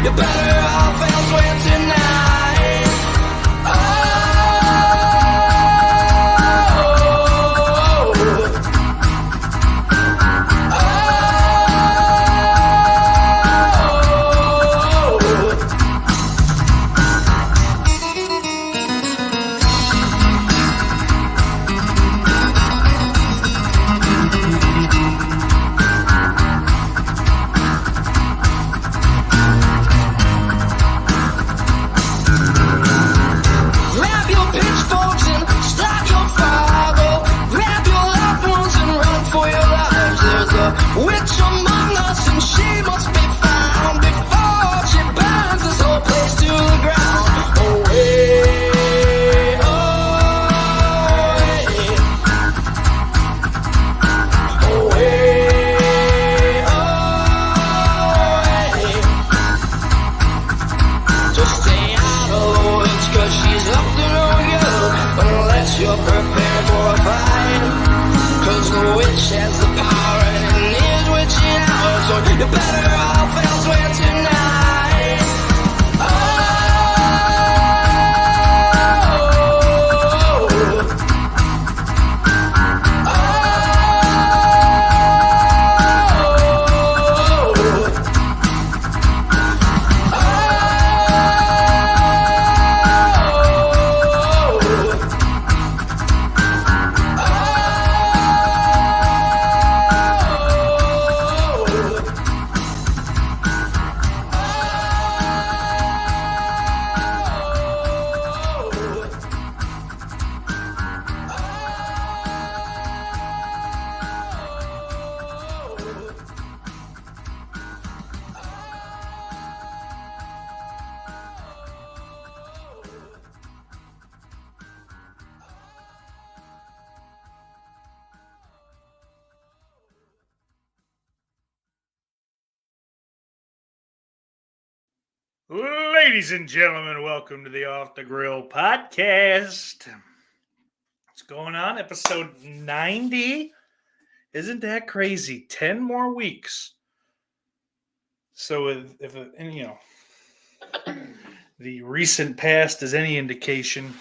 you're better off elsewhere tonight. Grab your pitchforks and start your fire. Grab your loved ones and run for your lives. There's a witch among us and she must be found before she burns this whole place to the ground. Away, just stay out of the woods, 'cause she's up to no good unless you're prepared for a fight. 'Cause the witch has the power and it is witching hours, so you're better off elsewhere tonight. Ladies and gentlemen, welcome to the Off the Grill podcast. What's going on? Episode 90. Isn't that crazy? 10 more weeks. So if the recent past is any indication,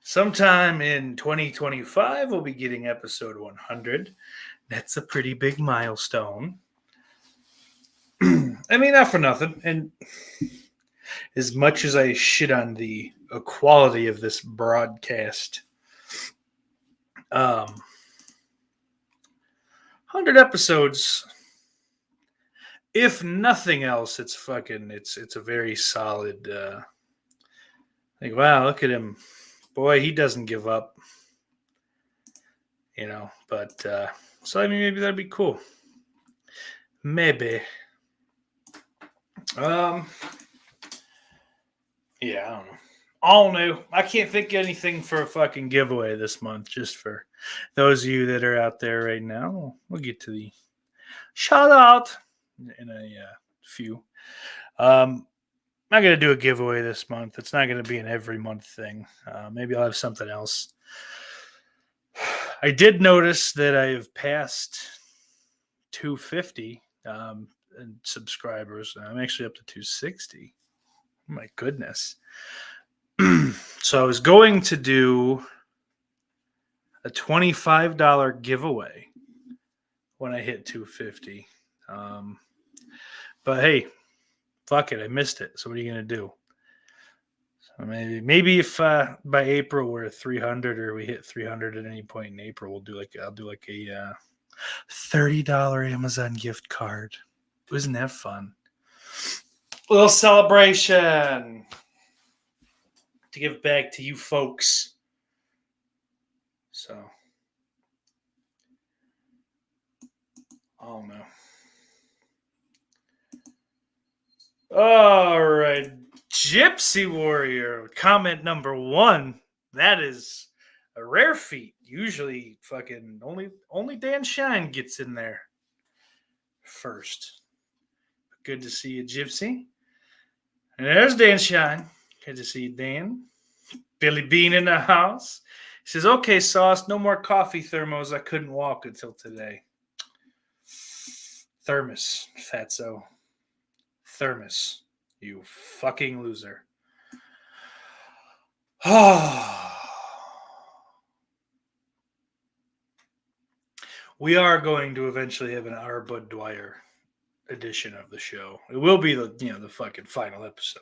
sometime in 2025 we'll be getting episode 100. That's a pretty big milestone. I mean, not for nothing. And as much as I shit on the quality of this broadcast, 100 episodes, if nothing else, it's a very solid, like, wow, look at him. Boy, he doesn't give up. But, so I mean, maybe that'd be cool. Maybe. Yeah, I don't know. All new. I can't think of anything for a fucking giveaway this month, just for those of you that are out there right now. We'll get to the shout out in a few. I'm not going to do a giveaway this month. It's not going to be an every month thing. Maybe I'll have something else. I did notice that I've passed 250 subscribers. I'm actually up to 260. My goodness. So I was going to do a $25 giveaway when I hit 250. But hey, fuck it. I missed it. So what are you going to do? So maybe if by April we're at 300 or we hit 300 at any point in April, I'll do like a $30 Amazon gift card. Isn't that fun? A little celebration to give back to you folks. So, oh no. All right, Gypsy Warrior, comment number 1. That is a rare feat. Usually, fucking only Dan Shine gets in there first. Good to see you, Gypsy. And there's Dan Shine. Good to see you, Dan. Billy Bean in the house. He says, okay, Sauce, no more coffee thermos. I couldn't walk until today. Thermos, fatso. Thermos. You fucking loser. We are going to eventually have an R. Bud Dwyer edition of the show. It will be the fucking final episode.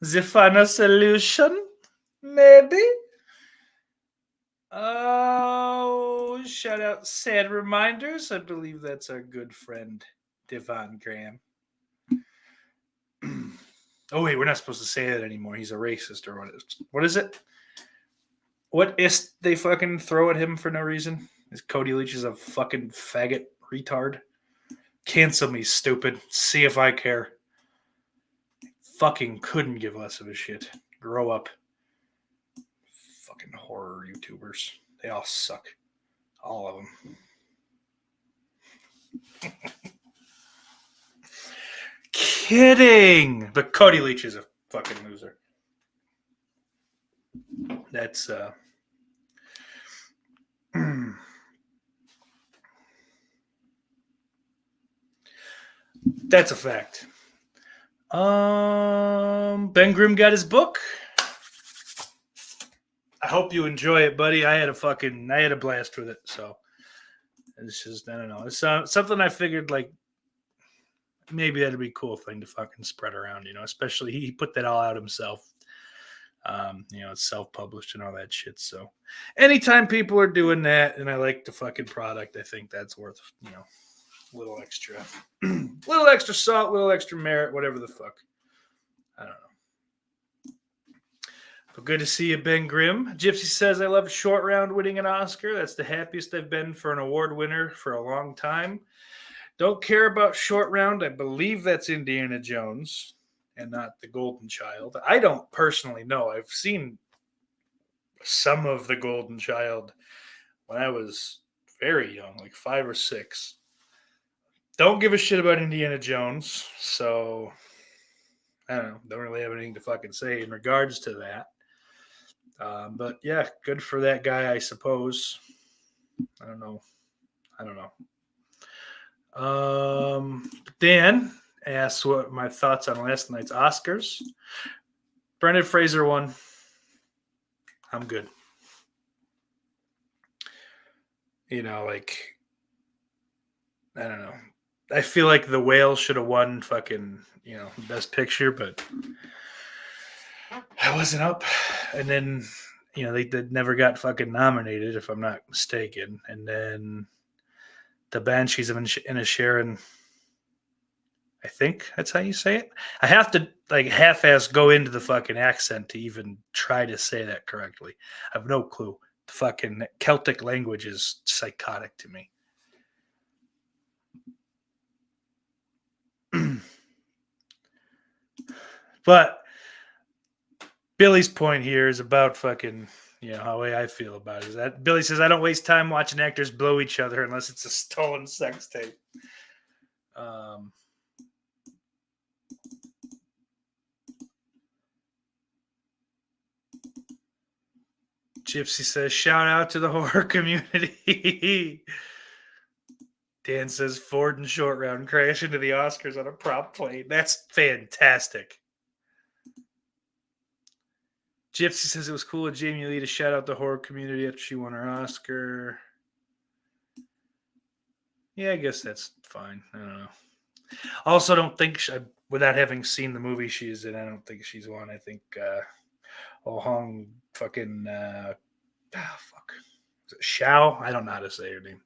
The final solution? Maybe? Oh, shout out Sad Reminders. I believe that's our good friend, Devon Graham. Oh, wait, we're not supposed to say that anymore. He's a racist or what is it? What is they fucking throw at him for no reason? Is Cody Leach is a fucking faggot retard? Cancel me, stupid. See if I care. Fucking couldn't give less of a shit. Grow up. Fucking horror YouTubers. They all suck. All of them. Kidding! But Cody Leach is a fucking loser. That's that's a fact. Ben Grimm got his book. I hope you enjoy it, buddy. I had a blast with it. So it's just, I don't know. It's something I figured like maybe that'd be a cool thing to fucking spread around, especially he put that all out himself. It's self-published and all that shit. So anytime people are doing that and I like the fucking product, I think that's worth, a little extra, little extra salt, little extra merit, whatever the fuck. I don't know. But good to see you, Ben Grimm. Gypsy says, I love Short Round winning an Oscar. That's the happiest I've been for an award winner for a long time. Don't care about Short Round. I believe that's Indiana Jones and not The Golden Child. I don't personally know. I've seen some of The Golden Child when I was very young, like 5 or 6. Don't give a shit about Indiana Jones, so I don't know. Don't really have anything to fucking say in regards to that. But yeah, good for that guy, I suppose. I don't know. Dan asks what my thoughts on last night's Oscars. Brendan Fraser won. I'm good. I don't know. I feel like The Whale should have won fucking, Best Picture, but I wasn't up. And then, they never got fucking nominated, if I'm not mistaken. And then The Banshees of Inisherin, I think that's how you say it. I have to half-ass go into the fucking accent to even try to say that correctly. I have no clue. The fucking Celtic language is psychotic to me. But Billy's point here is about fucking, how way I feel about it is that Billy says, I don't waste time watching actors blow each other unless it's a stolen sex tape. Gypsy says, shout out to the horror community. Dan says, Ford and Short Round crash into the Oscars on a prop plane. That's fantastic. Gypsy says it was cool of Jamie Lee to shout out the horror community after she won her Oscar. Yeah, I guess that's fine. I don't know. Also, don't think, without having seen the movie she's in, I don't think she's won. I think Oh Hong fucking, fuck. Is it Xiao? I don't know how to say her name.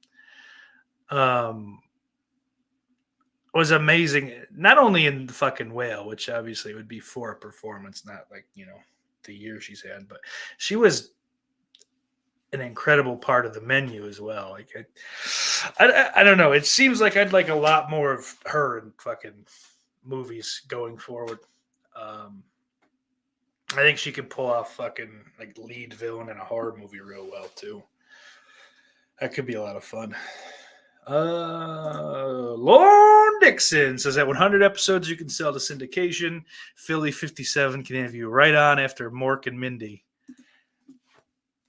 Was amazing, not only in the fucking Whale, which obviously would be for a performance, not like, the year she's had, but she was an incredible part of the menu as well. Like, I don't know. It seems like I'd like a lot more of her in fucking movies going forward. I think she could pull off fucking like lead villain in a horror movie real well too. That could be a lot of fun. Lorne Dixon says that 100 episodes you can sell to syndication. Philly 57 can have you right on after Mork and Mindy.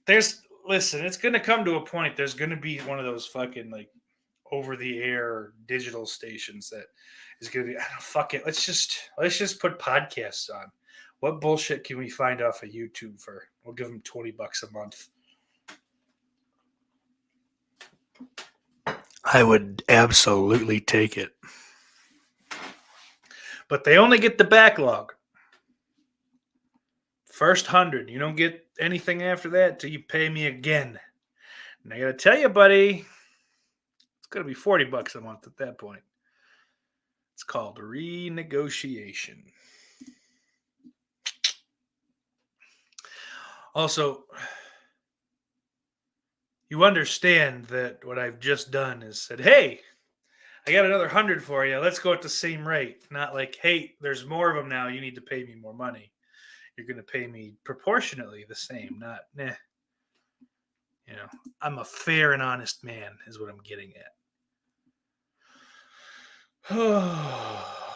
Listen, it's going to come to a point. There's going to be one of those fucking like over the air digital stations that is going to be, I don't fuck it. Let's just put podcasts on. What bullshit can we find off of YouTube for? We'll give them $20 a month. I would absolutely take it. But they only get the backlog. First 100. You don't get anything after that till you pay me again. And I got to tell you, buddy, it's going to be $40 a month at that point. It's called renegotiation. Also, you understand that what I've just done is said, hey, I got another 100 for you. Let's go at the same rate. Not like, hey, there's more of them now. You need to pay me more money. You're going to pay me proportionately the same. Not, nah. You know, I'm a fair and honest man is what I'm getting at.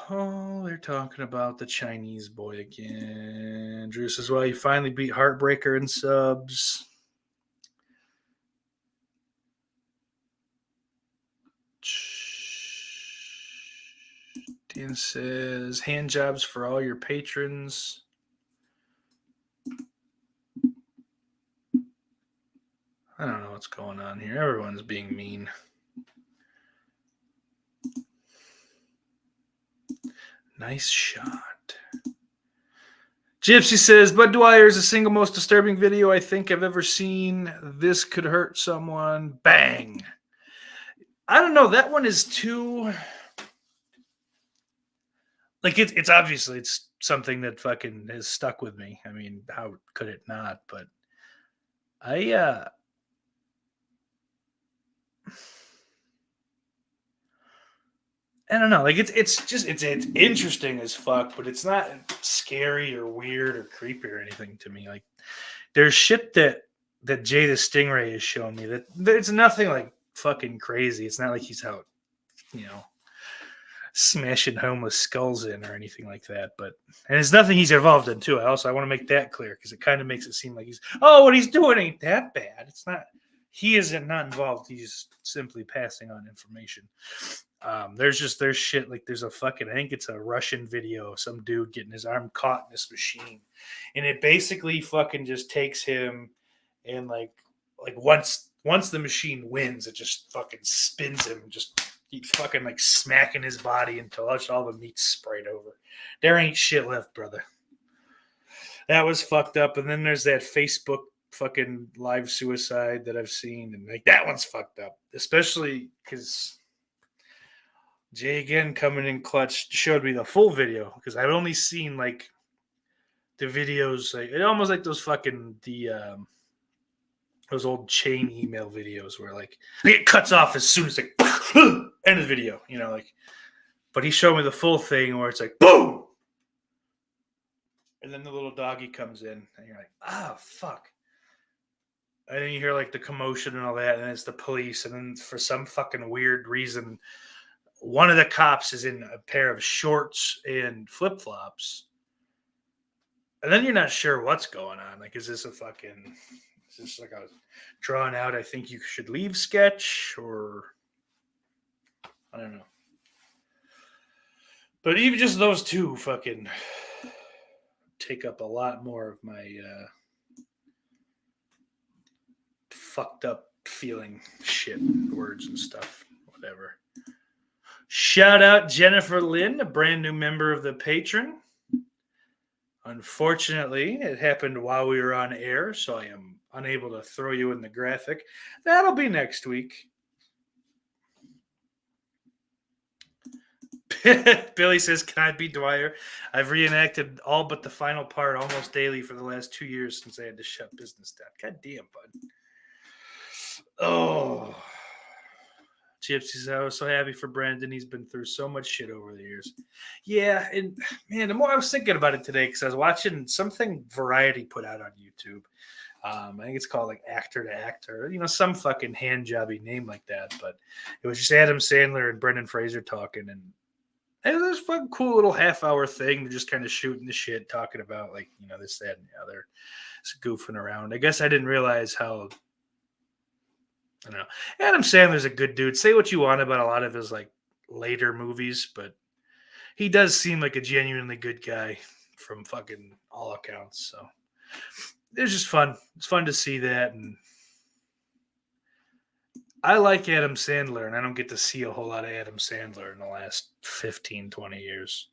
Oh, they're talking about the Chinese boy again. Drew says, well, he finally beat Heartbreaker in subs. Dan says, hand jobs for all your patrons. I don't know what's going on here. Everyone's being mean. Nice shot. Gypsy says, Bud Dwyer is the single most disturbing video I think I've ever seen. This could hurt someone. Bang. I don't know. That one is too... Like, it's obviously, it's something that fucking has stuck with me. I mean, how could it not? But I don't know. Like, it's interesting as fuck, but it's not scary or weird or creepy or anything to me. Like, there's shit that Jay the Stingray has shown me that it's nothing like fucking crazy. It's not like he's out, you know, smashing homeless skulls in or anything like that. But and it's nothing he's involved in too. I want to make that clear because it kind of makes it seem like what he's doing ain't that bad. It's not. He isn't not involved. He's simply passing on information. There's shit like there's a fucking, I think it's a Russian video of some dude getting his arm caught in this machine, and it basically fucking just takes him and like once the machine wins, it just fucking spins him, just keep fucking like smacking his body until all the meat's sprayed over. There ain't shit left, brother. That was fucked up. And then there's that Facebook fucking live suicide that I've seen, and like that one's fucked up, especially because Jay again coming in clutch showed me the full video because I've only seen like the videos, like it almost like those fucking those old chain email videos where like it cuts off as soon as like end of the video, you know, like. But he showed me the full thing where it's like boom, and then the little doggy comes in, and you're like, fuck. And then you hear like the commotion and all that, and it's the police, and then for some fucking weird reason, one of the cops is in a pair of shorts and flip-flops. And then you're not sure what's going on. Like, is this like a drawn out, I think you should leave sketch, or I don't know. But even just those two fucking take up a lot more of my fucked up feeling shit, words and stuff, whatever. Shout out Jennifer Lynn, a brand new member of the Patreon. Unfortunately, it happened while we were on air, so I am unable to throw you in the graphic. That'll be next week. Billy says, can I be Dwyer? I've reenacted all but the final part almost daily for the last 2 years since I had to shut business down. God damn, bud. Oh. Gypsy says, I was so happy for Brandon. He's been through so much shit over the years. Yeah, and man, the more I was thinking about it today, because I was watching something Variety put out on YouTube. I think it's called like Actor to Actor, you know, some fucking hand jobby name like that. But it was just Adam Sandler and Brendan Fraser talking, and it was a fucking cool little half-hour thing. They're just kind of shooting the shit, talking about like, you know, this, that, and the other. Just goofing around. I guess I didn't realize how. I don't know. Adam Sandler's a good dude. Say what you want about a lot of his like later movies, but he does seem like a genuinely good guy from fucking all accounts. So it was just fun. It's fun to see that, and I like Adam Sandler, and I don't get to see a whole lot of Adam Sandler in the last 15, 20 years.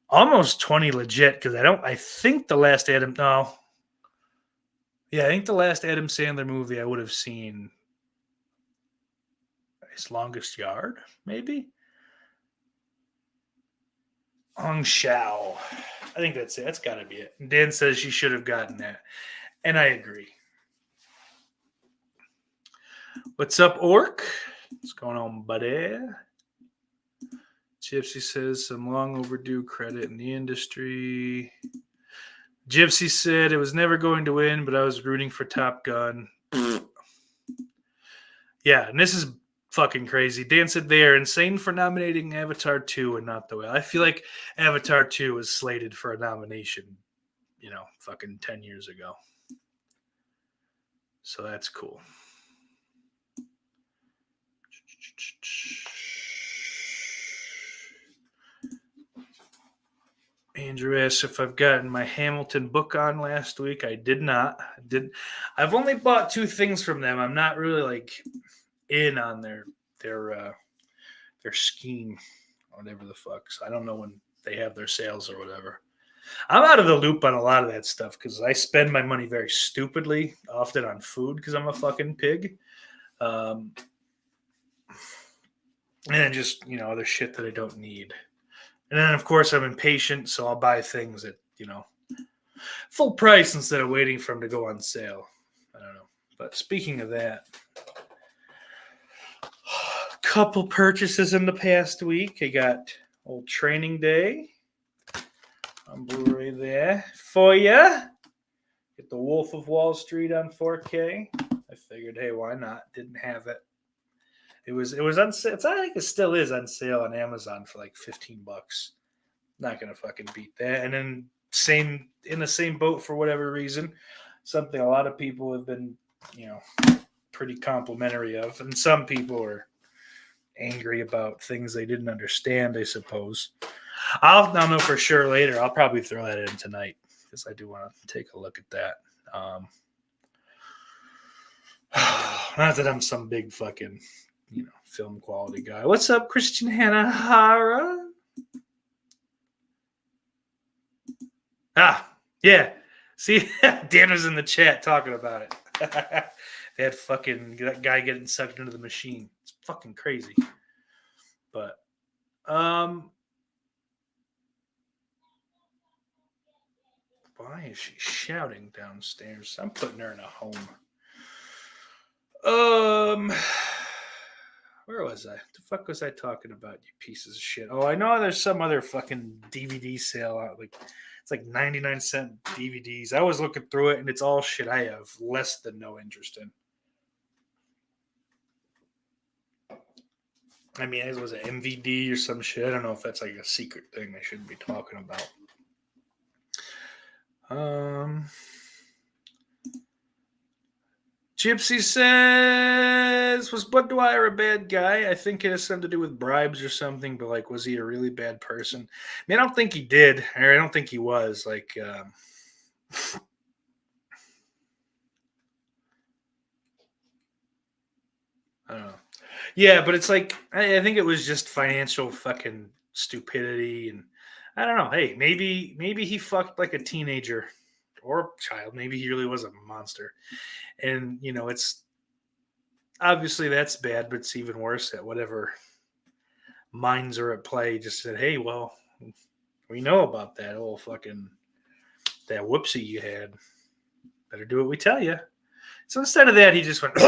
Almost 20 legit, because I think the last Adam, no. Yeah, I think the last Adam Sandler movie I would have seen His Longest Yard, maybe? Hong Shao. I think that's it. That's got to be it. And Dan says she should have gotten that. And I agree. What's up, Orc? What's going on, buddy? Gypsy says some long overdue credit in the industry. Gypsy said it was never going to win, but I was rooting for Top Gun. Yeah, and this is fucking crazy. Dan said they are insane for nominating Avatar 2 and not The Whale. I feel like Avatar 2 was slated for a nomination, fucking 10 years ago. So that's cool. Andrew asks if I've gotten my Hamilton book on last week. I did not. I've only bought 2 things from them. I'm not really like in on their scheme, whatever the fuck. So I don't know when they have their sales or whatever. I'm out of the loop on a lot of that stuff because I spend my money very stupidly, often on food because I'm a fucking pig. And just, other shit that I don't need. And then, of course, I'm impatient, so I'll buy things at, full price instead of waiting for them to go on sale. I don't know. But speaking of that, a couple purchases in the past week. I got old Training Day on Blu-ray there for you. Get The Wolf of Wall Street on 4K. I figured, hey, why not? Didn't have it. It was on sale. I think it still is on sale on Amazon for like $15. Not gonna fucking beat that. And then in the same boat for whatever reason, something a lot of people have been, pretty complimentary of, and some people are angry about things they didn't understand, I suppose. I'll know for sure later. I'll probably throw that in tonight because I do want to take a look at that. Not that I'm some big fucking film quality guy. What's up, Christian Hanahara? Yeah. See, Dan was in the chat talking about it. That guy getting sucked into the machine. It's fucking crazy. But, why is she shouting downstairs? I'm putting her in a home. Where was I? What the fuck was I talking about, you pieces of shit? Oh, I know there's some other fucking DVD sale out. It's like 99-cent DVDs. I was looking through it, and it's all shit I have less than no interest in. I mean, it was an MVD or some shit. I don't know if that's like a secret thing I shouldn't be talking about. Gypsy says, was Bud Dwyer a bad guy? I think it has something to do with bribes or something, but was he a really bad person? I mean, I don't think he did, or I don't think he was. I don't know. Yeah, but it's I think it was just financial fucking stupidity, and I don't know. Hey, maybe he fucked like a teenager or a child. Maybe he really was a monster. And, it's obviously that's bad, but it's even worse that whatever minds are at play just said, hey, well, we know about that whole fucking, that whoopsie you had. Better do what we tell you. So instead of that, he just went, it's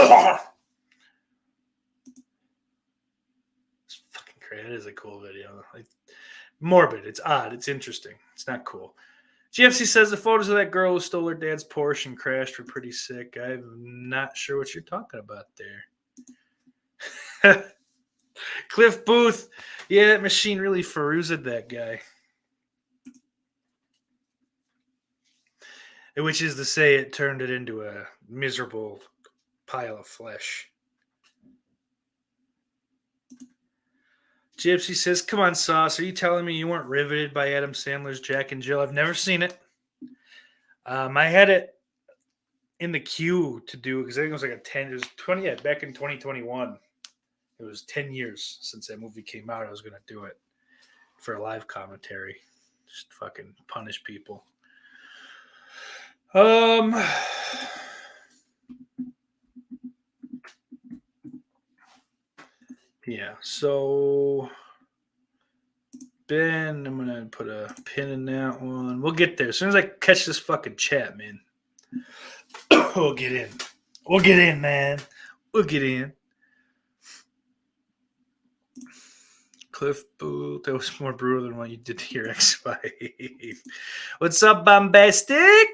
fucking crazy. It is a cool video. Morbid. It's odd. It's interesting. It's not cool. GFC says the photos of that girl who stole her dad's Porsche and crashed were pretty sick. I'm not sure what you're talking about there. Cliff Booth. Yeah, that machine really feruzed that guy. Which is to say it turned it into a miserable pile of flesh. Gypsy says, "Come on, Sauce. Are you telling me you weren't riveted by Adam Sandler's Jack and Jill? I've never seen it. I had it in the queue to do because I think it was like a 10. It was 20. Yeah, back in 2021. It was 10 years since that movie came out. I was gonna do it for a live commentary. Just fucking punish people. Yeah. So Ben, I'm gonna put a pin in that one. We'll get there as soon as I catch this fucking chat, man. We'll get in. We'll get in, man. We'll get in. Cliff Booth, that was more brutal than what you did to your ex-wife. What's up, Bombastic?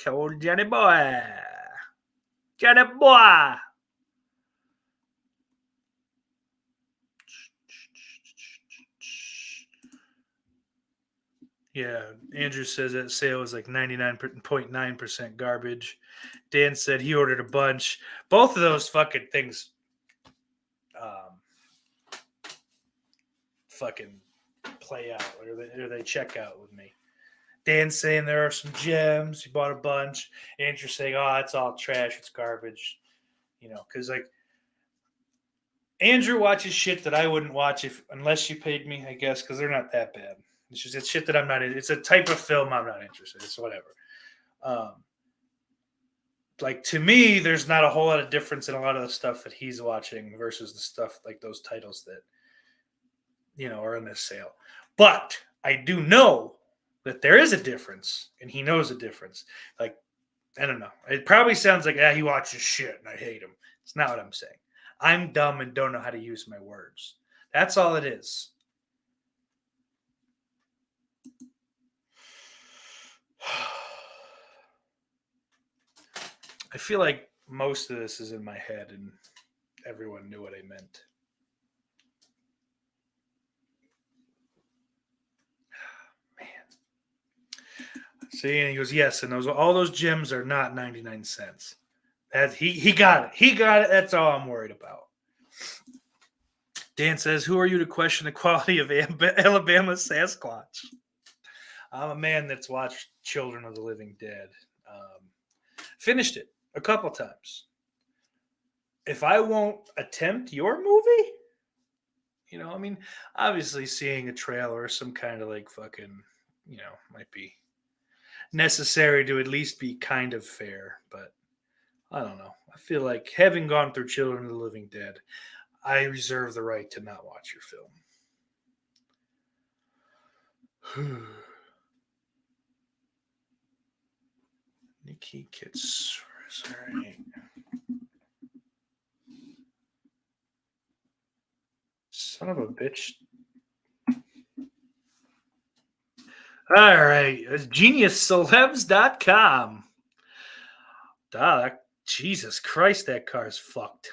Old Johnny boy. Johnny boy. Yeah, Andrew says that sale was like 99.9% garbage. Dan said he ordered a bunch. Both of those fucking things um, fucking play out or they check out with me. Dan's saying there are some gems. He bought a bunch. Andrew's saying, "Oh, it's all trash. It's garbage." You know, because like Andrew watches shit that I wouldn't watch if unless you paid me. I guess because they're not that bad. It's just it's shit that I'm not. It's a type of film I'm not interested. It's whatever. Like to me, there's not a whole lot of difference in a lot of the stuff that he's watching versus the stuff like those titles that are in this sale. But I do know that there is a difference, and he knows the difference. Like I don't know. It probably sounds like he watches shit and I hate him. It's not what I'm saying. I'm dumb and don't know how to use my words. That's all it is. I feel like most of this is in my head and everyone knew what I meant. Man. See, and he goes, yes, and all those gems are not 99 cents. That he got it. He got it. That's all I'm worried about. Dan says, who are you to question the quality of Alabama Sasquatch? I'm a man that's watched Children of the Living Dead. Finished it a couple times. If I won't attempt your movie, I mean, obviously seeing a trailer or some kind of like fucking, might be necessary to at least be kind of fair. But I don't know. I feel like having gone through Children of the Living Dead, I reserve the right to not watch your film. Nikki Kits. All right. Son of a bitch. All right. It's geniuscelebs.com. Jesus Christ, that car's fucked.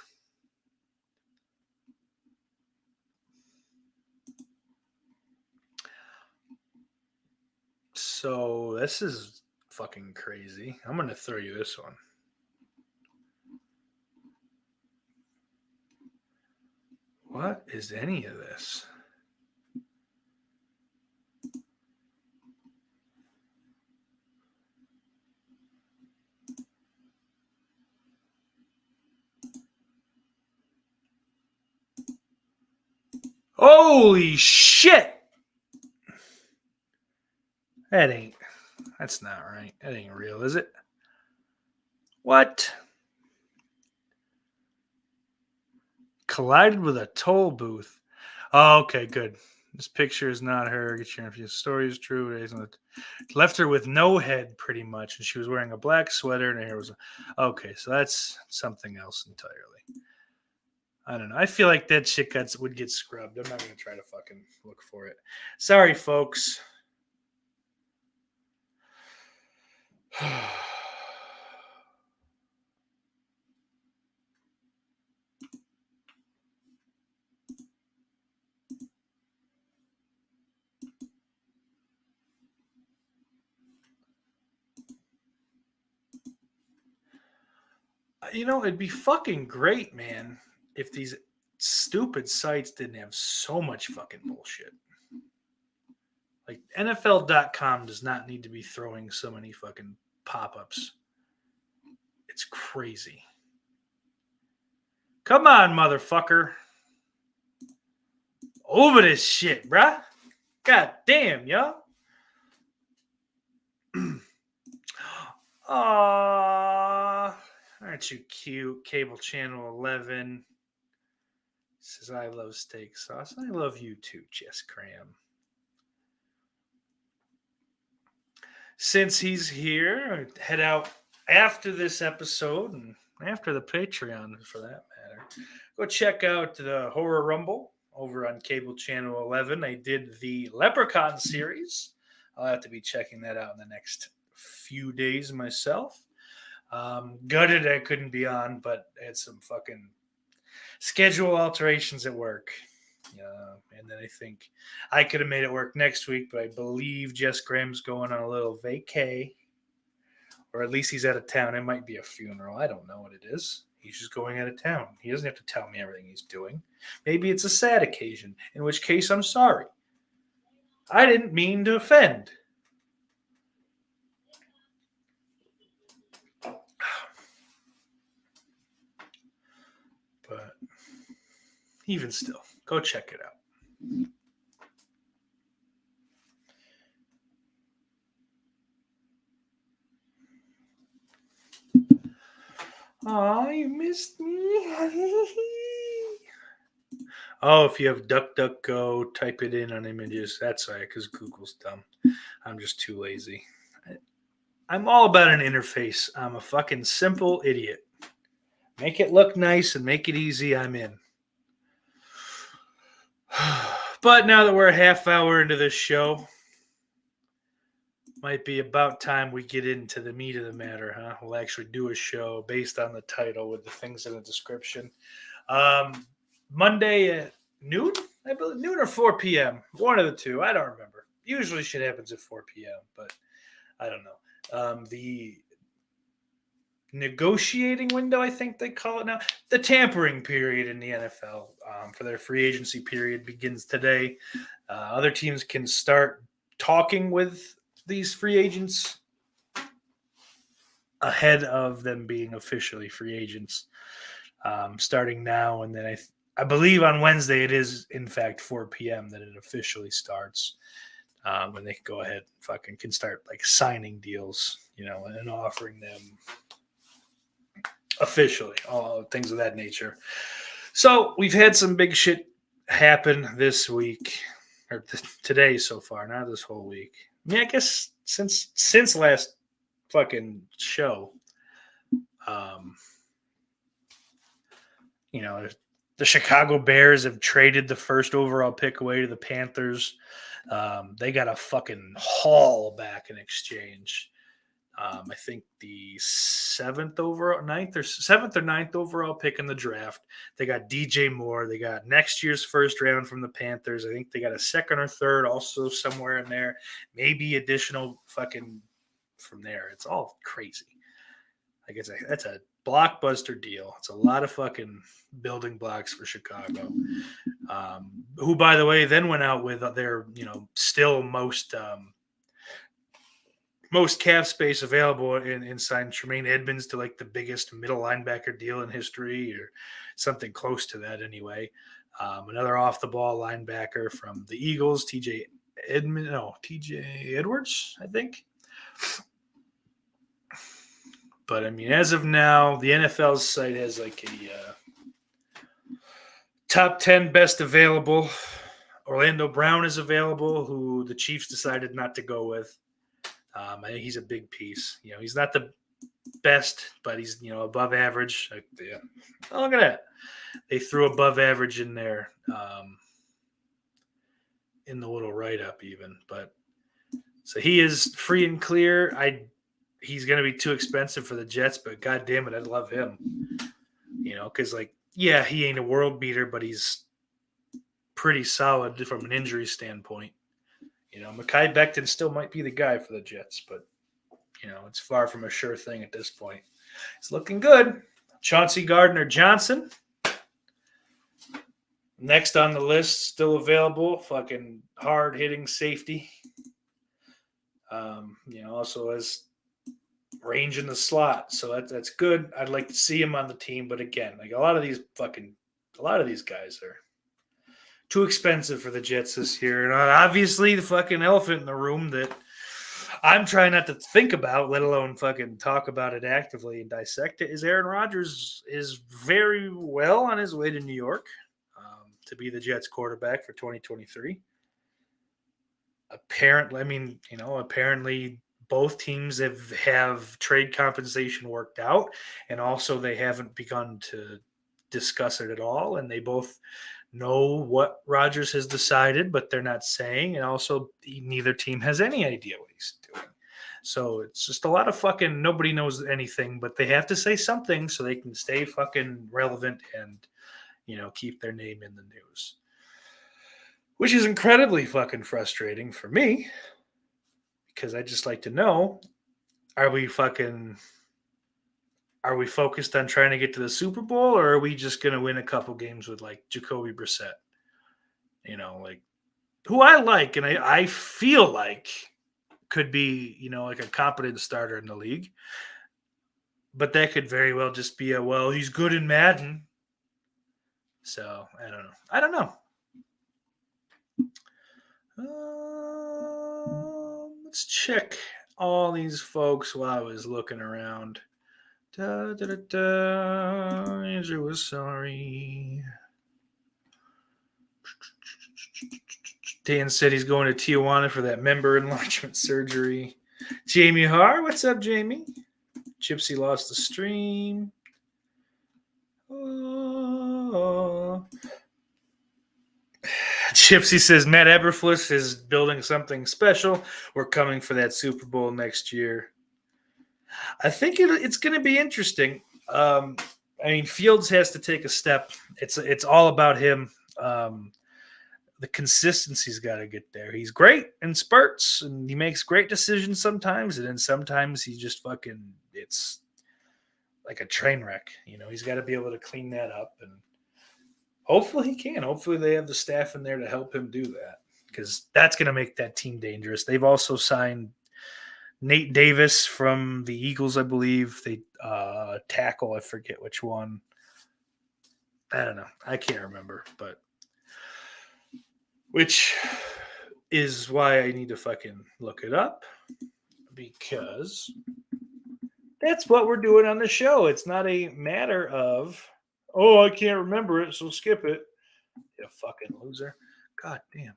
So this is fucking crazy. I'm going to throw you this one. What is any of this? Holy shit! That's not right. That ain't real, is it? What? Collided with a toll booth. Oh, okay, good. This picture is not her. Get your if the story is true. Left her with no head, pretty much, and she was wearing a black sweater, and her hair was okay. So that's something else entirely. I don't know. I feel like that shit would get scrubbed. I'm not gonna try to fucking look for it. Sorry, folks. It'd be fucking great, man, if these stupid sites didn't have so much fucking bullshit. Like NFL.com does not need to be throwing so many fucking pop-ups. It's crazy. Come on, motherfucker. Over this shit, bruh. God damn, yo. Aww. Aren't you cute? Cable Channel 11 says, I love steak sauce. I love you too, Jess Cram. Since he's here, head out after this episode and after the Patreon for that matter. Go check out the Horror Rumble over on Cable Channel 11. I did the Leprechaun series. I'll have to be checking that out in the next few days myself. Gutted I couldn't be on, but I had some fucking schedule alterations at work. And then I think I could have made it work next week, but I believe Jess Graham's going on a little vacay, or at least he's out of town. It might be a funeral. I don't know what it is. He's just going out of town. He doesn't have to tell me everything he's doing. Maybe it's a sad occasion, in which case I'm sorry. I didn't mean to offend. But even still, go check it out. Oh, you missed me. Oh, if you have DuckDuckGo, type it in on images. That's right, because Google's dumb. I'm just too lazy. I'm all about an interface. I'm a fucking simple idiot. Make it look nice and make it easy, I'm in. But now that we're a half hour into this show, might be about time we get into the meat of the matter, huh? We'll actually do a show based on the title with the things in the description. Monday at noon, I believe, noon or 4 p.m. One of the two. I don't remember. Usually shit happens at 4 p.m., but I don't know. The negotiating window, I think they call it now. The tampering period in the NFL for their free agency period begins today. Other teams can start talking with these free agents ahead of them being officially free agents, starting now. And then I believe on Wednesday it is, in fact, 4 p.m. that it officially starts. When they can go ahead and fucking can start like signing deals, and offering them officially, all things of that nature. So we've had some big shit happen this week, or today so far, not this whole week. I mean, I guess since last fucking show, the Chicago Bears have traded the first overall pick away to the Panthers. They got a fucking haul back in exchange. I think the seventh or ninth overall pick in the draft. They got DJ Moore. They got next year's first round from the Panthers. I think they got a second or third also somewhere in there. Maybe additional fucking from there. It's all crazy. Like that's a blockbuster deal. It's a lot of fucking building blocks for Chicago. Who, by the way, then went out with their still most cap space available and signed Tremaine Edmonds to like the biggest middle linebacker deal in history, or something close to that anyway. Another off the ball linebacker from the Eagles, TJ Edwards, I think. But I mean, as of now, the NFL's site has like a top 10 best available. Orlando Brown is available, who the Chiefs decided not to go with. I think he's a big piece. He's not the best, but he's above average. Oh, look at that. They threw above average in there in the little write-up even. But so he is free and clear. He's going to be too expensive for the Jets, but God damn it, I'd love him. Because he ain't a world beater, but he's pretty solid from an injury standpoint. Mekhi Becton still might be the guy for the Jets, but, it's far from a sure thing at this point. It's looking good. Chauncey Gardner-Johnson Next on the list, still available, fucking hard hitting safety. Also has range in the slot, so that's good. I'd like to see him on the team, but again, like a lot of these guys are too expensive for the Jets this year. And obviously, the fucking elephant in the room that I'm trying not to think about, let alone fucking talk about it actively and dissect it, is Aaron Rodgers is very well on his way to New York to be the Jets quarterback for 2023. Apparently both teams have trade compensation worked out, and also they haven't begun to discuss it at all, and they both know what Rodgers has decided, but they're not saying, and also neither team has any idea what he's doing. So it's just a lot of fucking nobody knows anything, but they have to say something so they can stay fucking relevant and keep their name in the news. Which is incredibly fucking frustrating for me because I just like to know, are we focused on trying to get to the Super Bowl, or are we just going to win a couple games with like Jacoby Brissett? Like who I like and I feel like could be, like a competent starter in the league. But that could very well just be he's good in Madden. So I don't know. Let's check all these folks while I was looking around. Andrew was sorry. Dan said he's going to Tijuana for that member enlargement surgery. Jamie Har, what's up, Jamie? Gypsy lost the stream. Gypsy says Matt Eberflus is building something special. We're coming for that Super Bowl next year. I think it's going to be interesting. Fields has to take a step. It's all about him. The consistency's got to get there. He's great in spurts, and he makes great decisions sometimes, and then sometimes he just it's like a train wreck. He's got to be able to clean that up, and hopefully he can. Hopefully they have the staff in there to help him do that, because that's going to make that team dangerous. They've also signed Nate Davis from the Eagles, I believe. They tackle, I forget which one. I don't know. I can't remember, but which is why I need to fucking look it up, because that's what we're doing on the show. It's not a matter of, I can't remember it, so skip it. You fucking loser. God damn.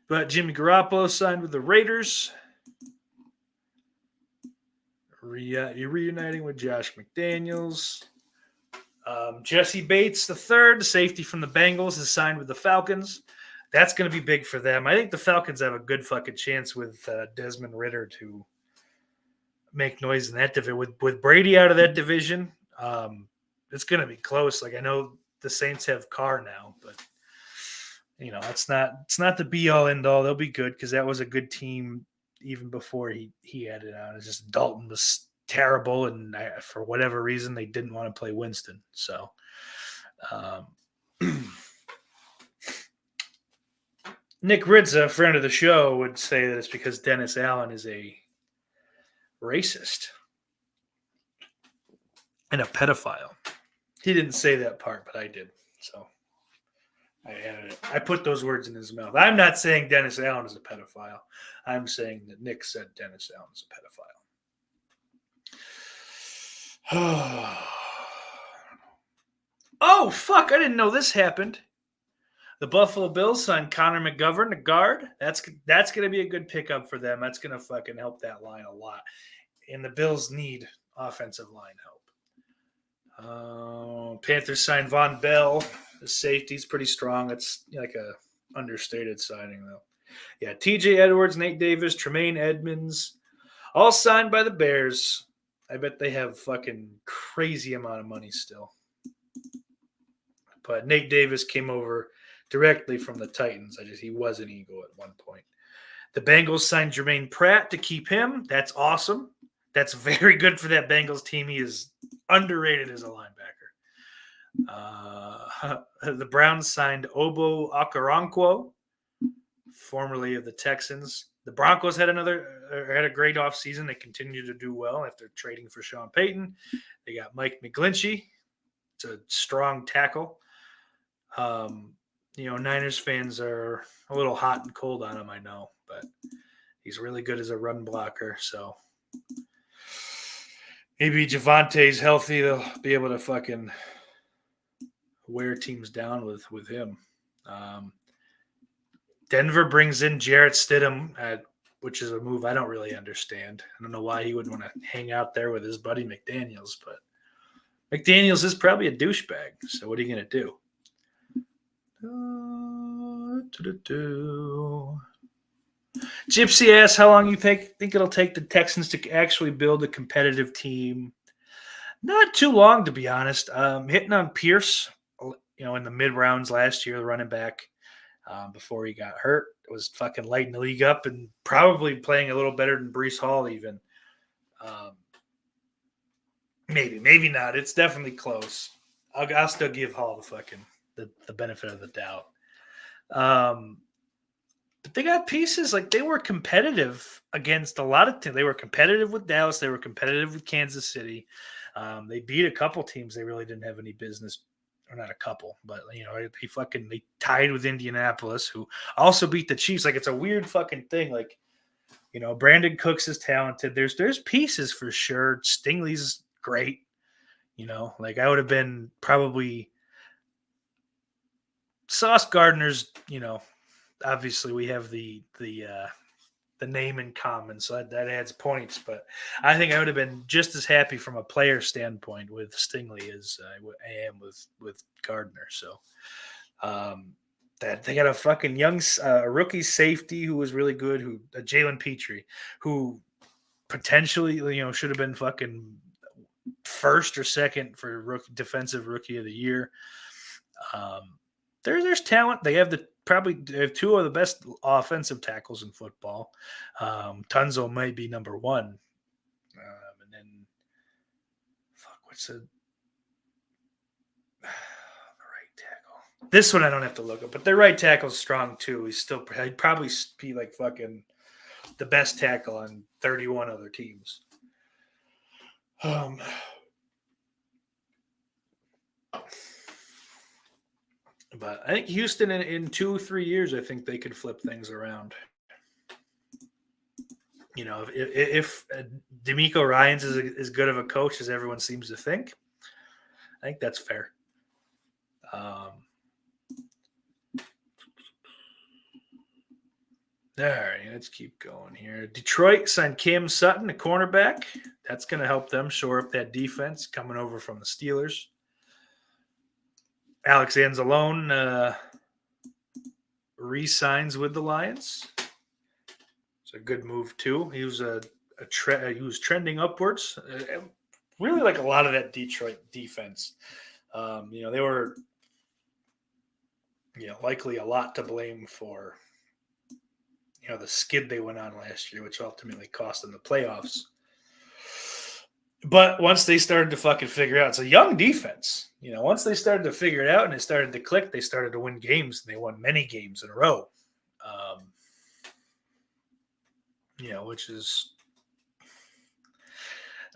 But Jimmy Garoppolo signed with the Raiders. Reuniting with Josh McDaniels. Jesse Bates III, the safety from the Bengals, is signed with the Falcons. That's going to be big for them. I think the Falcons have a good fucking chance with Desmond Ridder to make noise in that division. With Brady out of that division, it's going to be close. Like, I know the Saints have Carr now, but it's not the be all end all. They'll be good because that was a good team even before he had it out. It's just Dalton was terrible, and for whatever reason they didn't want to play Winston. So Nick Ridza, a friend of the show, would say that it's because Dennis Allen is a racist and a pedophile. He didn't say that part, but I did. So I added it. I put those words in his mouth. I'm not saying Dennis Allen is a pedophile. I'm saying that Nick said Dennis Allen is a pedophile. Oh, fuck. I didn't know this happened. The Buffalo Bills signed Connor McGovern, the guard. That's going to be a good pickup for them. That's going to fucking help that line a lot. And the Bills need offensive line help. Panthers signed Von Bell. The safety's pretty strong. It's like a understated signing, though. Yeah, TJ Edwards, Nate Davis, Tremaine Edmonds, all signed by the Bears. I bet they have fucking crazy amount of money still. But Nate Davis came over directly from the Titans. He was an Eagle at one point. The Bengals signed Jermaine Pratt to keep him. That's awesome. That's very good for that Bengals team. He is underrated as a linebacker. The Browns signed Obo Okoronkwo, formerly of the Texans. The Broncos had a great offseason. They continue to do well after trading for Sean Payton. They got Mike McGlinchey. It's a strong tackle. Niners fans are a little hot and cold on him, I know, but he's really good as a run blocker. So maybe Javante's healthy. They'll be able to fucking wear teams down with him. Denver brings in Jarrett Stidham, which is a move I don't really understand. I don't know why he would want to hang out there with his buddy McDaniels, but McDaniels is probably a douchebag. So what are you going to do? Gypsy asks how long you think it'll take the Texans to actually build a competitive team. Not too long, to be honest. Hitting on Pierce, in the mid rounds last year, the running back, before he got hurt, was fucking lighting the league up and probably playing a little better than Breece Hall even. Maybe not. It's definitely close. I'll still give Hall the benefit of the doubt. But they got pieces. Like, they were competitive against a lot of teams. They were competitive with Dallas. They were competitive with Kansas City. They beat a couple teams they really didn't have any business, or not a couple, but they tied with Indianapolis, who also beat the Chiefs. Like, it's a weird fucking thing. Like, Brandon Cooks is talented. There's pieces for sure. Stingley's great. I would have been probably Sauce Gardner's, obviously we have the name in common, so that adds points. But I think I would have been just as happy from a player standpoint with Stingley as I am with Gardner. So that they got a fucking young rookie safety who was really good, Jalen Petrie, who potentially should have been fucking first or second for defensive rookie of the year. There's talent. They have two of the best offensive tackles in football. Tunzel might be number one. And then, what's the right tackle? This one I don't have to look up, but their right tackle's strong too. He'd probably be like fucking the best tackle on 31 other teams. But I think Houston in 2-3 years, I think they could flip things around. If D'Amico Ryans is as good of a coach as everyone seems to think, I think that's fair. All right, let's keep going here. Detroit signed Cam Sutton, a cornerback. That's going to help them shore up that defense coming over from the Steelers. Alex Anzalone re-signs with the Lions. It's a good move too. He was he was trending upwards. Really like a lot of that Detroit defense. They were likely a lot to blame for the skid they went on last year, which ultimately cost them the playoffs. But once they started to fucking figure out, it's a young defense. Once they started to figure it out and it started to click, they started to win games, and they won many games in a row. Which is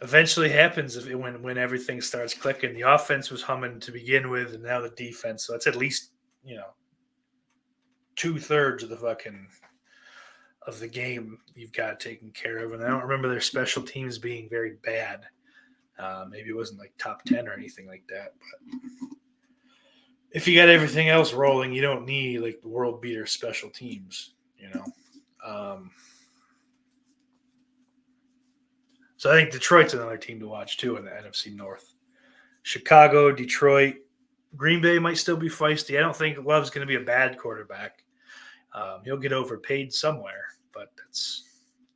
eventually happens when everything starts clicking. The offense was humming to begin with, and now the defense. So it's at least 2/3 of the game you've got taken care of. And I don't remember their special teams being very bad. Maybe it wasn't like top 10 or anything like that. But if you got everything else rolling, you don't need like the world beater special teams, So I think Detroit's another team to watch too in the NFC North. Chicago, Detroit, Green Bay might still be feisty. I don't think Love's going to be a bad quarterback. He'll get overpaid somewhere, but that's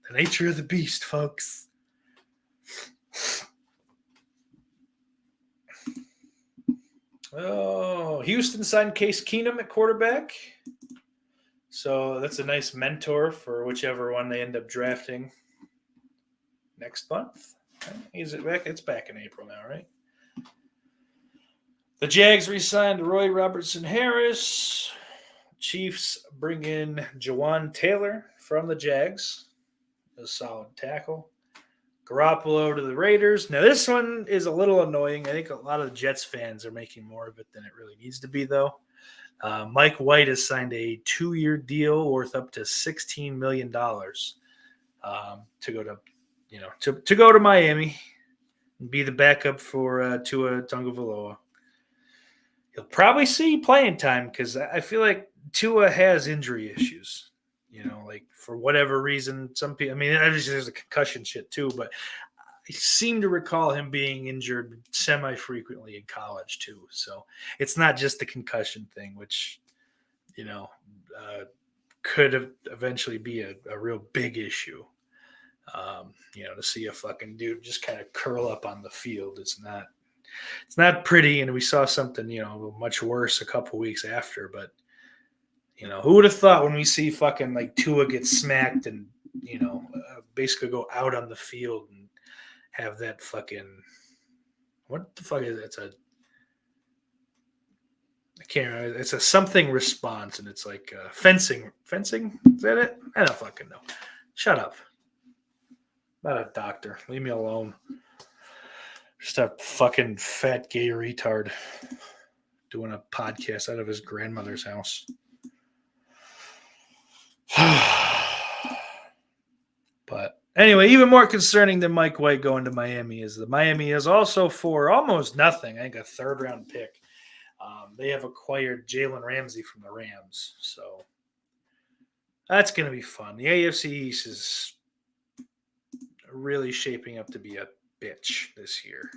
the nature of the beast, folks. Oh, Houston signed Case Keenum at quarterback. So that's a nice mentor for whichever one they end up drafting next month. Is it back? It's back in April now, right? The Jags re-signed Roy Robertson Harris. Chiefs bring in Jawan Taylor from the Jags, a solid tackle. Garoppolo to the Raiders. Now this one is a little annoying. I think a lot of the Jets fans are making more of it than it really needs to be, though. Mike White has signed a 2-year deal worth up to $16 million to go to, to go to Miami and be the backup for Tua Tagovailoa. He'll probably see playing time because I feel like Tua has injury issues. Like for whatever reason, some people. I mean, obviously there's a concussion shit too, but I seem to recall him being injured semi-frequently in college too. So it's not just the concussion thing, which could eventually be a real big issue. To see a fucking dude just kind of curl up on the field, it's not pretty. And we saw something much worse a couple weeks after. But who would have thought when we see fucking like Tua get smacked and basically go out on the field and have that fucking, what the fuck is it? I can't remember. It's a something response, and it's like fencing. Fencing? Is that it? I don't fucking know. Shut up. Not a doctor. Leave me alone. Just a fucking fat gay retard doing a podcast out of his grandmother's house. But anyway, even more concerning than Mike White going to Miami is that Miami is also for almost nothing, I think a third-round pick. They have acquired Jalen Ramsey from the Rams. So that's going to be fun. The AFC East is really shaping up to be a bitch this year.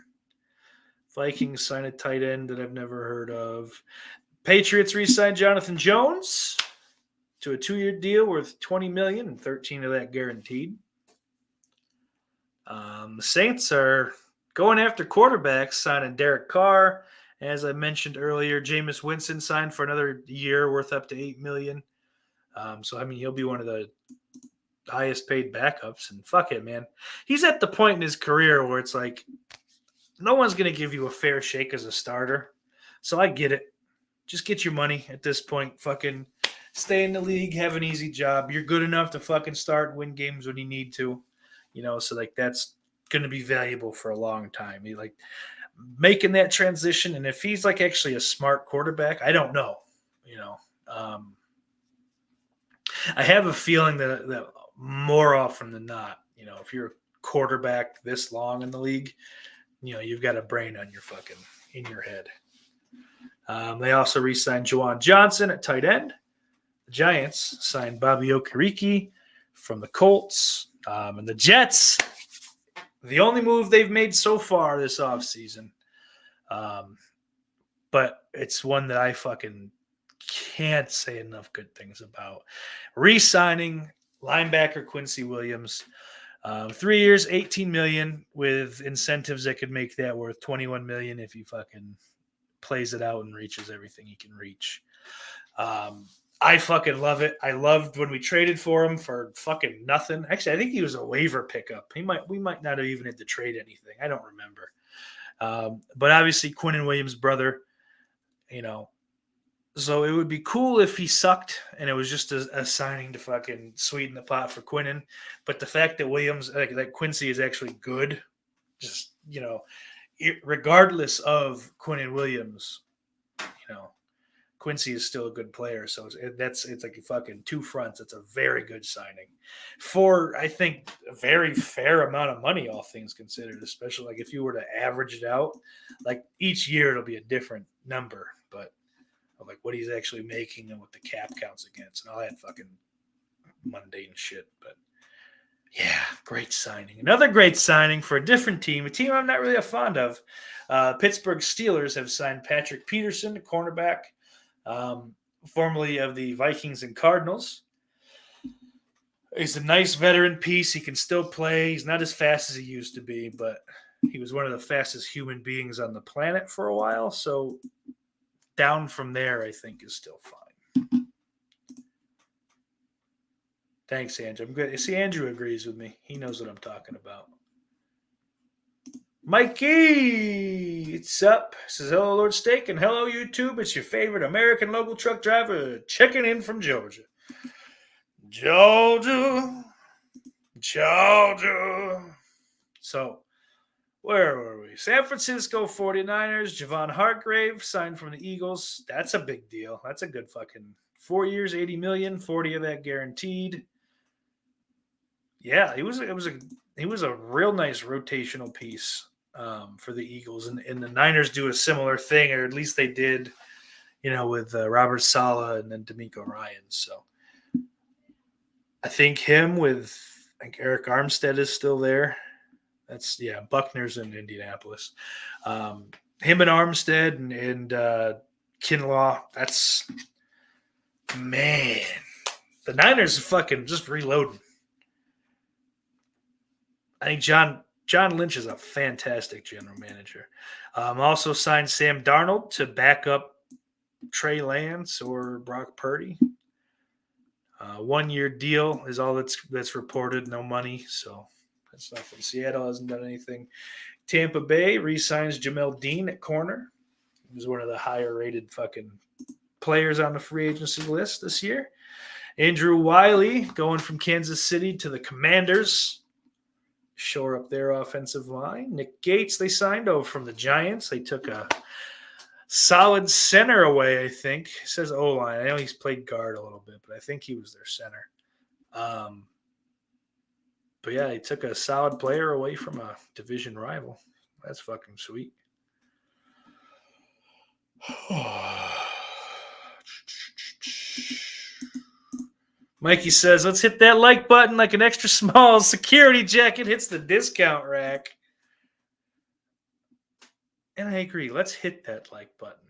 Vikings sign a tight end that I've never heard of. Patriots re-signed Jonathan Jones to a 2-year deal worth $20 million and 13 of that guaranteed. The Saints are going after quarterbacks, signing Derek Carr. As I mentioned earlier, Jameis Winston signed for another year worth up to $8 million. So, I mean, he'll be one of the highest paid backups. And fuck it, man. He's at the point in his career where it's like, no one's going to give you a fair shake as a starter. So I get it. Just get your money at this point. Fucking stay in the league, have an easy job. You're good enough to fucking start and win games when you need to. So like that's going to be valuable for a long time. He like making that transition. And if he's like actually a smart quarterback, I don't know. I have a feeling that more often than not, if you're a quarterback this long in the league, you've got a brain on in your head. They also re-signed Juwan Johnson at tight end. The Giants signed Bobby Okereke from the Colts. And the Jets, the only move they've made so far this offseason, but it's one that I fucking can't say enough good things about. Re-signing linebacker Quincy Williams. 3 years, $18 million with incentives that could make that worth $21 million if he fucking plays it out and reaches everything he can reach. I fucking love it. I loved when we traded for him for fucking nothing. Actually, I think he was a waiver pickup. We might not have even had to trade anything. I don't remember. But obviously Quinnen Williams' brother, so it would be cool if he sucked and it was just a signing to fucking sweeten the pot for Quinnen. But the fact that Williams, like Quincy is actually good, just, regardless of Quinnen Williams, Quincy is still a good player. So it's like fucking two fronts. It's a very good signing for, I think, a very fair amount of money, all things considered, especially like if you were to average it out, like each year it'll be a different number, but like what he's actually making and what the cap counts against and all that fucking mundane shit. But yeah, great signing. Another great signing for a different team, a team I'm not really fond of. Pittsburgh Steelers have signed Patrick Peterson, a cornerback, formerly of the Vikings and Cardinals. He's a nice veteran piece. He can still play. He's not as fast as he used to be, but he was one of the fastest human beings on the planet for a while. So down from there, I think, is still fine. Thanks, Andrew. I'm good. See, Andrew agrees with me. He knows what I'm talking about. Mikey, it's up. Says hello, Lord Steak, and hello, YouTube. It's your favorite American local truck driver checking in from Georgia. Georgia. So, where were we? San Francisco 49ers, Javon Hargrave signed from the Eagles. That's a big deal. That's a good fucking 4 years, 80 million, 40 of that guaranteed. Yeah, he was a real nice rotational piece for the Eagles, and the Niners do a similar thing, or at least they did, with Robert Saleh and then D'Amico Ryan. So I think Eric Armstead is still there. That's Buckner's in Indianapolis. Him and Armstead and Kinlaw. That's man. The Niners are fucking just reloading. I think John Lynch is a fantastic general manager. Also signed Sam Darnold to back up Trey Lance or Brock Purdy. 1 year deal is all that's reported. No money, so that's nothing. Seattle hasn't done anything. Tampa Bay re-signs Jamel Dean at corner. He was one of the higher rated fucking players on the free agency list this year. Andrew Wiley going from Kansas City to the Commanders. Shore up their offensive line. Nick Gates they signed over from the Giants. They took a solid center away, I think. It says O-line. I know he's played guard a little bit, but I think he was their center. But yeah, he took a solid player away from a division rival. That's fucking sweet. Mikey says, let's hit that like button like an extra small security jacket hits the discount rack. And I agree. Let's hit that like button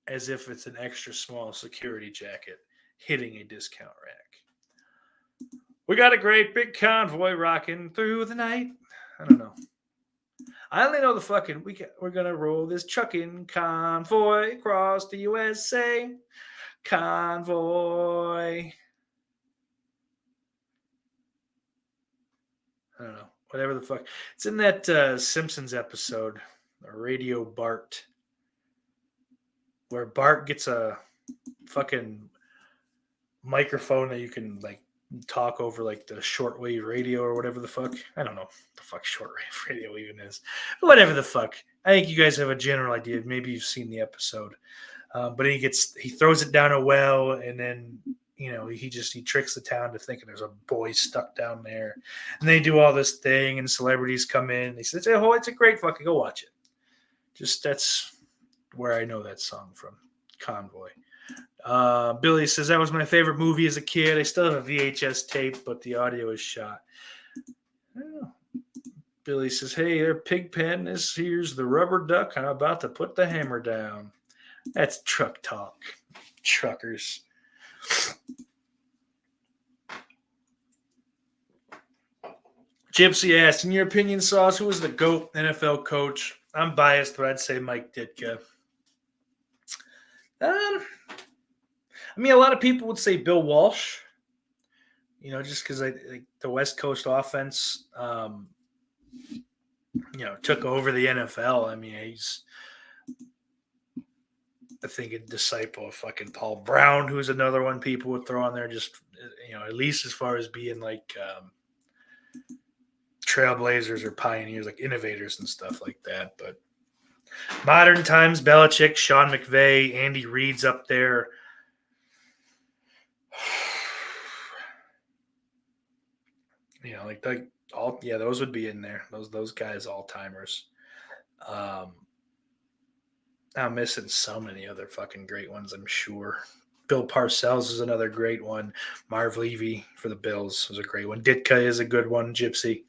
as if it's an extra small security jacket hitting a discount rack. We got a great big convoy rocking through the night. I don't know. I only know the fucking, we're going to roll this trucking convoy across the USA. Convoy. I don't know. Whatever the fuck. It's in that Simpsons episode, Radio Bart, where Bart gets a fucking microphone that you can like talk over like the shortwave radio or whatever the fuck. I don't know what the fuck shortwave radio even is. But whatever the fuck. I think you guys have a general idea. Maybe you've seen the episode. But he throws it down a well, and then he tricks the town to thinking there's a boy stuck down there, and they do all this thing, and celebrities come in. They say, "Oh, it's a great fucking go watch it." Just that's where I know that song from. Convoy. Billy says that was my favorite movie as a kid. I still have a VHS tape, but the audio is shot. I don't know. Billy says, "Hey, there, Pigpen. Here's the rubber duck. I'm about to put the hammer down." That's truck talk. Truckers. Gypsy asked, in your opinion, Sauce, who was the GOAT NFL coach? I'm biased, but I'd say Mike Ditka. I mean, a lot of people would say Bill Walsh, just because the West Coast offense, took over the NFL. I mean, he's, I think, a disciple of fucking Paul Brown, who's another one people would throw on there, just, at least as far as being like trailblazers or pioneers, like innovators and stuff like that. But modern times, Belichick, Sean McVay, Andy Reid's up there. Those would be in there. Those guys, all timers. I'm missing so many other fucking great ones, I'm sure. Bill Parcells is another great one. Marv Levy for the Bills was a great one. Ditka is a good one. Gypsy.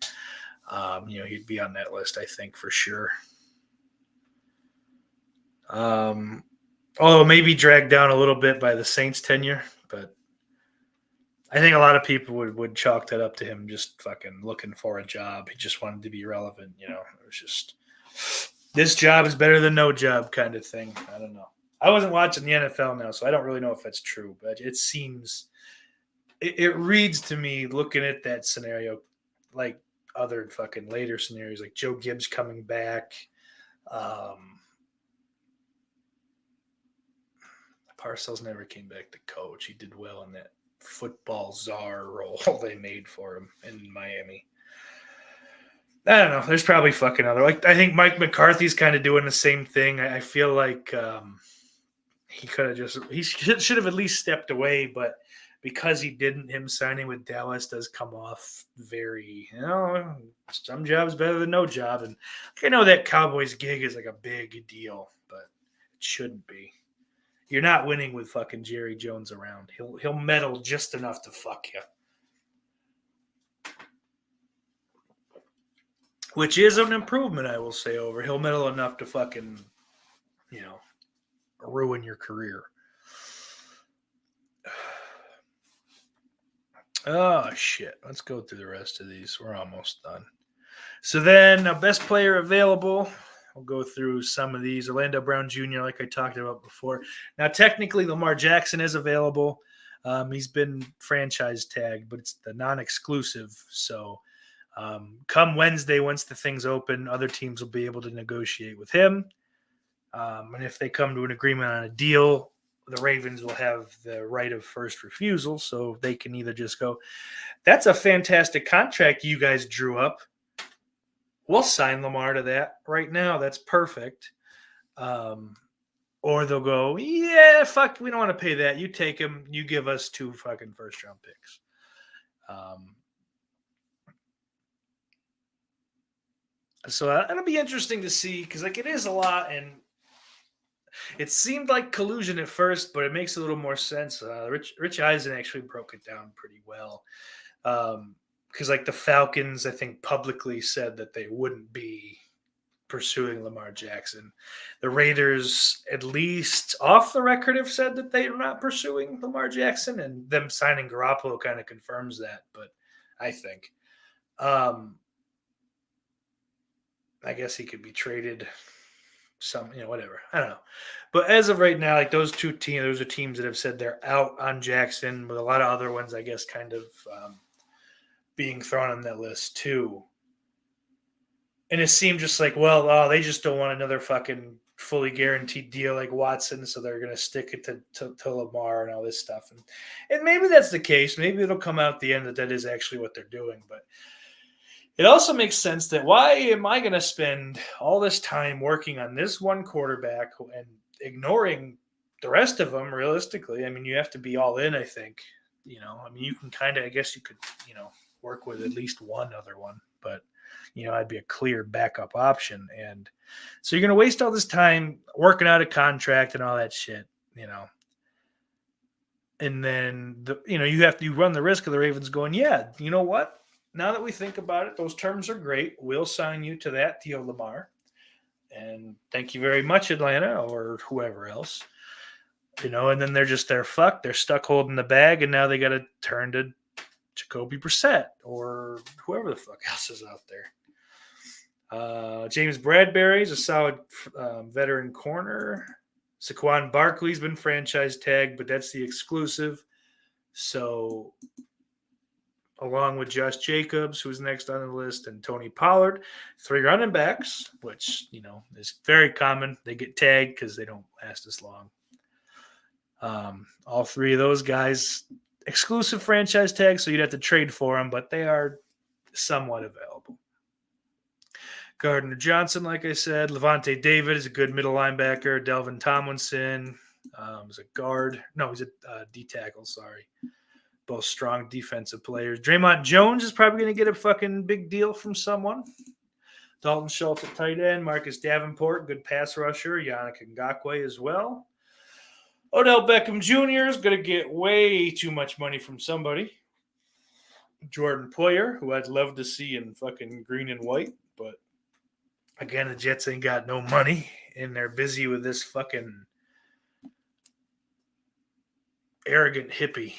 He'd be on that list, I think, for sure. Although maybe dragged down a little bit by the Saints tenure, but I think a lot of people would chalk that up to him just fucking looking for a job. He just wanted to be relevant. It was just, this job is better than no job kind of thing. I don't know. I wasn't watching the NFL now, so I don't really know if that's true, but it seems it reads to me looking at that scenario like other fucking later scenarios, like Joe Gibbs coming back. Parcells never came back to coach. He did well in that football czar role they made for him in Miami. I don't know. There's probably fucking other. Like I think Mike McCarthy's kind of doing the same thing. I feel like he could have just he should have at least stepped away, but because he didn't, him signing with Dallas does come off very, some jobs better than no job. And I know that Cowboys gig is like a big deal, but it shouldn't be. You're not winning with fucking Jerry Jones around. He'll meddle just enough to fuck you. Which is an improvement, I will say, over. He'll meddle enough to fucking, ruin your career. Oh, shit. Let's go through the rest of these. We're almost done. So then, best player available. We'll go through some of these. Orlando Brown Jr., like I talked about before. Now, technically, Lamar Jackson is available. He's been franchise tagged, but it's the non-exclusive. So come Wednesday, once the thing's open, other teams will be able to negotiate with him. And if they come to an agreement on a deal, the Ravens will have the right of first refusal. So they can either just go, that's a fantastic contract you guys drew up. We'll sign Lamar to that right now. That's perfect. Or they'll go, yeah, fuck, we don't want to pay that. You take him. You give us 2 fucking first-round picks. So it'll be interesting to see because, like, it is a lot, and it seemed like collusion at first, but it makes a little more sense. Rich Eisen actually broke it down pretty well. Because like the Falcons, I think publicly said that they wouldn't be pursuing Lamar Jackson. The Raiders, at least off the record, have said that they are not pursuing Lamar Jackson, and them signing Garoppolo kind of confirms that. But I think, I guess he could be traded. Whatever. I don't know. But as of right now, like those two teams, those are teams that have said they're out on Jackson, with a lot of other ones, I guess, kind of being thrown on that list too. And it seemed just like, they just don't want another fucking fully guaranteed deal like Watson, so they're going to stick it to Lamar and all this stuff. And maybe that's the case. Maybe it'll come out at the end that is actually what they're doing. But it also makes sense that why am I going to spend all this time working on this one quarterback and ignoring the rest of them realistically? I mean, you have to be all in, I think. You can kind of, I guess you could, work with at least one other one. But, I'd be a clear backup option. And so you're going to waste all this time working out a contract and all that shit, And then, you run the risk of the Ravens going, yeah, you know what? Now that we think about it, those terms are great. We'll sign you to that deal, Lamar. And thank you very much, Atlanta, or whoever else. And then they're fucked. They're stuck holding the bag, and now they got to turn to Jacoby Brissett or whoever the fuck else is out there. James Bradbury's a solid veteran corner. Saquon Barkley's been franchise tagged, but that's the exclusive. So along with Josh Jacobs, who's next on the list, and Tony Pollard, 3 running backs, which, is very common. They get tagged because they don't last as long. All 3 of those guys, exclusive franchise tags, so you'd have to trade for them, but they are somewhat available. Gardner Johnson, like I said. Levante David is a good middle linebacker. Delvin Tomlinson is a guard. No, he's a D-tackle, sorry. Both strong defensive players. Draymond Jones is probably going to get a fucking big deal from someone. Dalton Schultz at tight end. Marcus Davenport, good pass rusher. Yannick Ngakoue as well. Odell Beckham Jr. is going to get way too much money from somebody. Jordan Poyer, who I'd love to see in fucking green and white, but again, the Jets ain't got no money, and they're busy with this fucking arrogant hippie.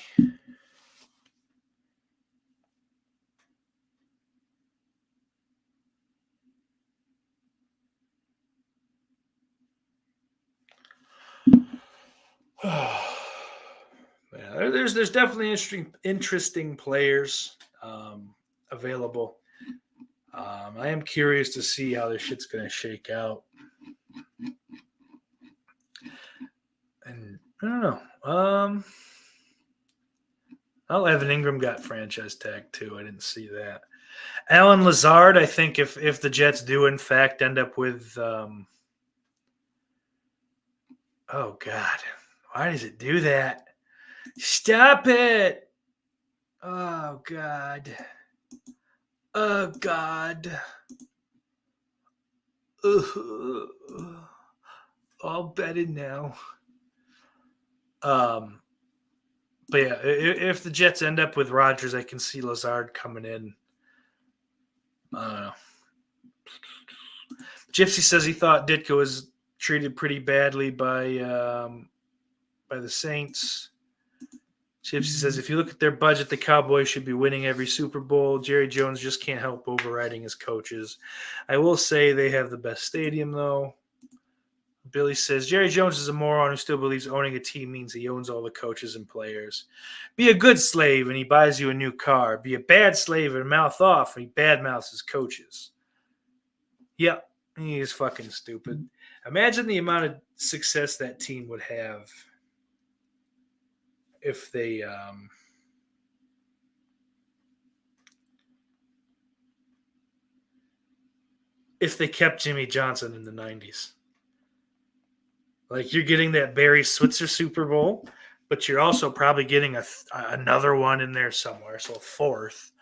Man, there's definitely interesting players available. I am curious to see how this shit's going to shake out. And I don't know. Evan Ingram got franchise tagged too. I didn't see that. Alan Lazard, I think if the Jets do in fact end up with oh God, why does it do that? Stop it. Oh God. Oh God. All bedded now. But yeah, if the Jets end up with Rodgers, I can see Lazard coming in. I don't know. Gypsy says he thought Ditka was treated pretty badly by the Saints. Gypsy says if you look at their budget, the Cowboys should be winning every Super Bowl. Jerry Jones just can't help overriding his coaches. I will say they have the best stadium, though. Billy says Jerry Jones is a moron who still believes owning a team means he owns all the coaches and players. Be a good slave and he buys you a new car. Be a bad slave and mouth off and he badmouths his coaches. Yep, he is fucking stupid. Imagine the amount of success that team would have if they kept Jimmy Johnson in the 90s. Like, you're getting that Barry Switzer Super Bowl, but you're also probably getting another one in there somewhere, so a fourth.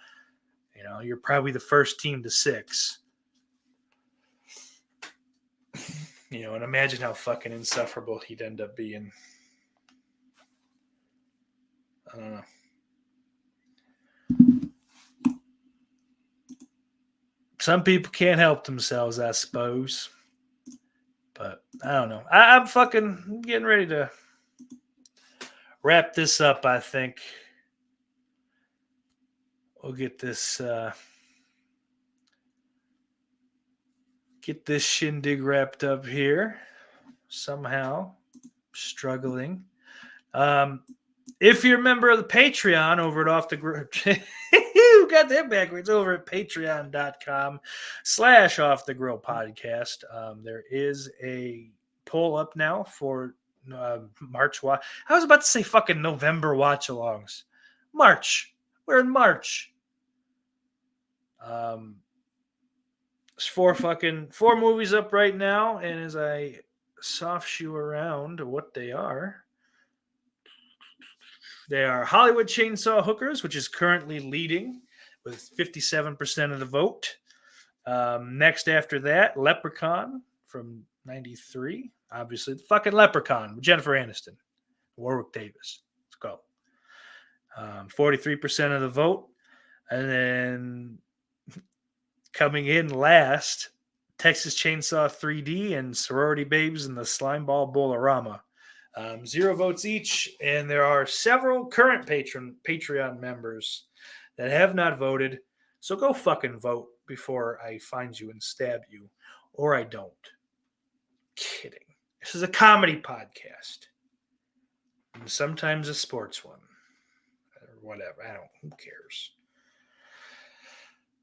You know, you're probably the first team to 6. You know, and imagine how fucking insufferable he'd end up being. I don't know. Some people can't help themselves, I suppose. But I don't know. I'm fucking getting ready to wrap this up, I think. We'll get this shindig wrapped up here somehow. Struggling. If you're a member of the Patreon over at Off the Grill, you got that backwards, over at patreon.com/Off the Grill podcast. There is a poll up now for March watch. I was about to say fucking November watch-alongs. March. We're in March. There's 4 movies up right now, and as I soft shoe around what they are Hollywood Chainsaw Hookers, which is currently leading with 57% of the vote. Next after that, Leprechaun from 93. Obviously, the fucking Leprechaun with Jennifer Aniston, Warwick Davis. Let's go. 43% of the vote. And then coming in last, Texas Chainsaw 3D and Sorority Babes and the Slimeball Bolorama. 0 votes each, and there are several current Patreon members that have not voted, so go fucking vote before I find you and stab you, or I don't. Kidding. This is a comedy podcast. And sometimes a sports one. Or whatever. Who cares?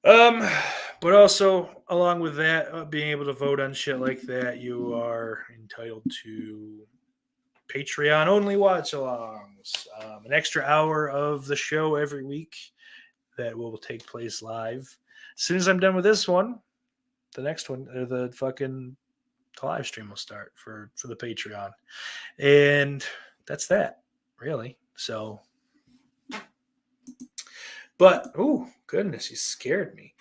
But also, along with that, being able to vote on shit like that, you are entitled to Patreon only watch-alongs, an extra hour of the show every week that will take place live. As soon as I'm done with this one, the next one, the live stream will start for the Patreon, and that's that, really. So, but oh goodness, you scared me.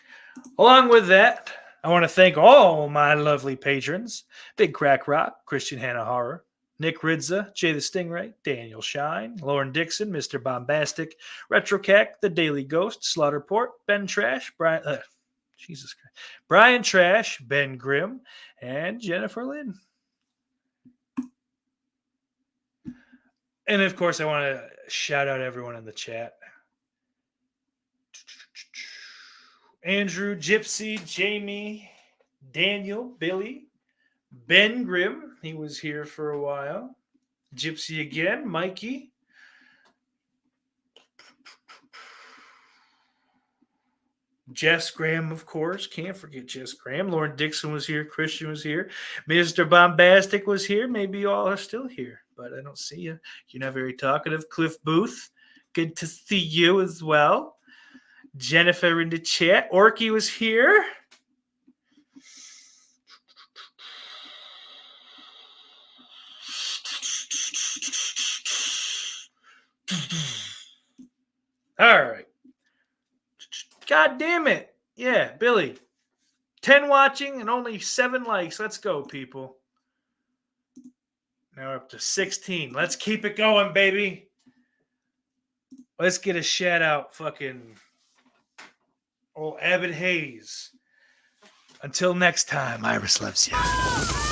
Along with that, I want to thank all my lovely patrons: Big Crack Rock, Christian Hannah Horror, Nick Ridza, Jay the Stingray, Daniel Shine, Lauren Dixon, Mr. Bombastic, RetroCac, The Daily Ghost, Slaughterport, Ben Trash, Brian Trash, Ben Grimm, and Jennifer Lynn. And of course, I want to shout out everyone in the chat. Andrew, Gypsy, Jamie, Daniel, Billy, Ben Grimm, he was here for a while. Gypsy again, Mikey, Jess Graham, of course. Can't forget Jess Graham. Lauren Dixon was here. Christian was here. Mr. Bombastic was here. Maybe you all are still here, but I don't see you. You're not very talkative. Cliff Booth, good to see you as well. Jennifer in the chat. Orky was here. All right. God damn it. Yeah, Billy. 10 watching and only 7 likes. Let's go, people. Now we're up to 16. Let's keep it going, baby. Let's get a shout out, fucking old Abbott Hayes. Until next time, Iris loves you.